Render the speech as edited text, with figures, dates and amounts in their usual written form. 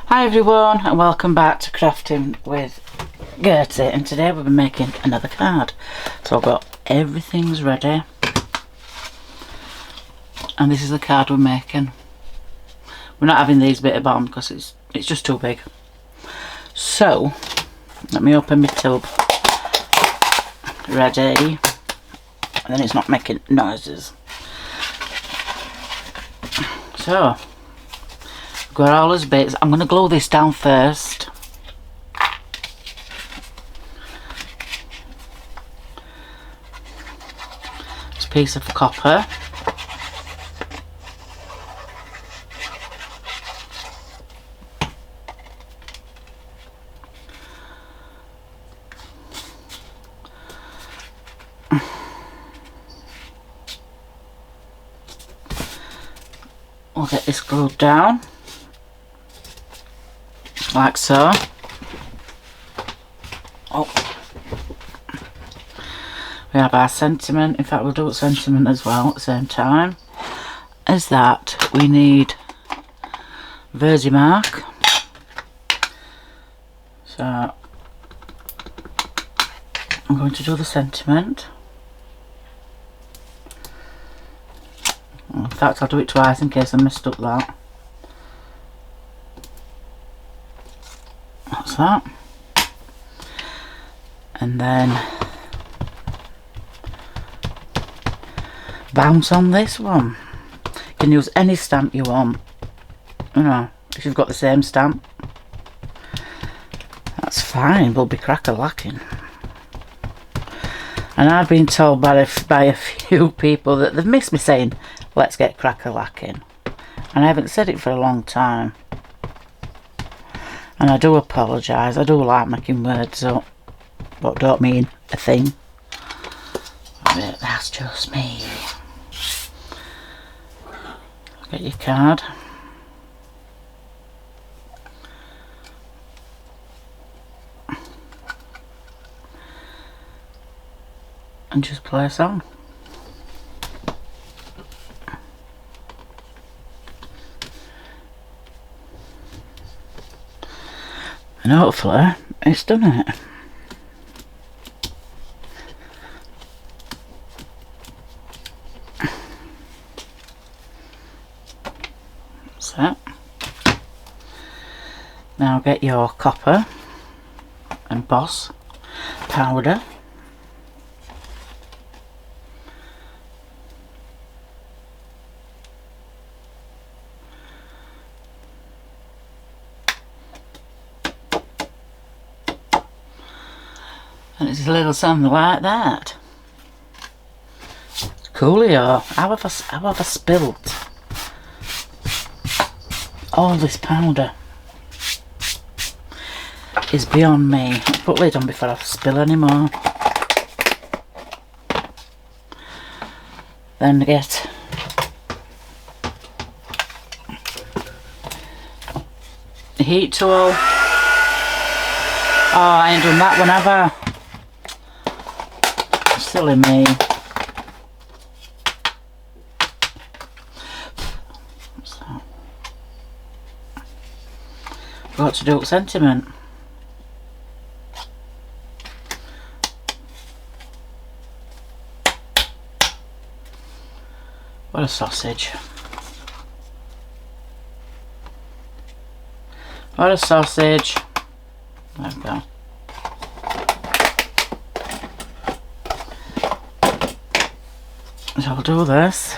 Hi everyone and welcome back to Crafting with Gertie, and today we'll be making another card. So I've got everything's ready and this is the card we're making. We're not having these bit of bottom because it's just too big. So let me open my tube. Ready, and then it's not making noises. So got all those bits. I'm going to glue this down first. This piece of copper. We'll get this glued down. Like so. Oh, we have our sentiment. In fact, we'll do a sentiment as well at the same time. As that, we need Versamark. So I'm going to do the sentiment. In fact, I'll do it twice in case I messed up that. That's that. And then bounce on this one. You can use any stamp you want, you know, if you've got the same stamp, that's fine. We'll be crack-a-lacking. And I've been told by a few people that they've missed me saying let's get crack-a-lacking, and I haven't said it for a long time. And I do apologise, I do like making words up, but don't mean a thing. But that's just me. Get your card. And just place on. And hopefully it's done it. So now get your copper emboss powder. And it's a little something like that. Coolio. How have I spilt all this powder? Is beyond me. I'll put lid on before I spill any more. Then get the heat tool. Oh, I ain't done that one, have I? Silly me. So, got to do a sentiment. What a sausage. What a sausage. There we go. So I'll do this.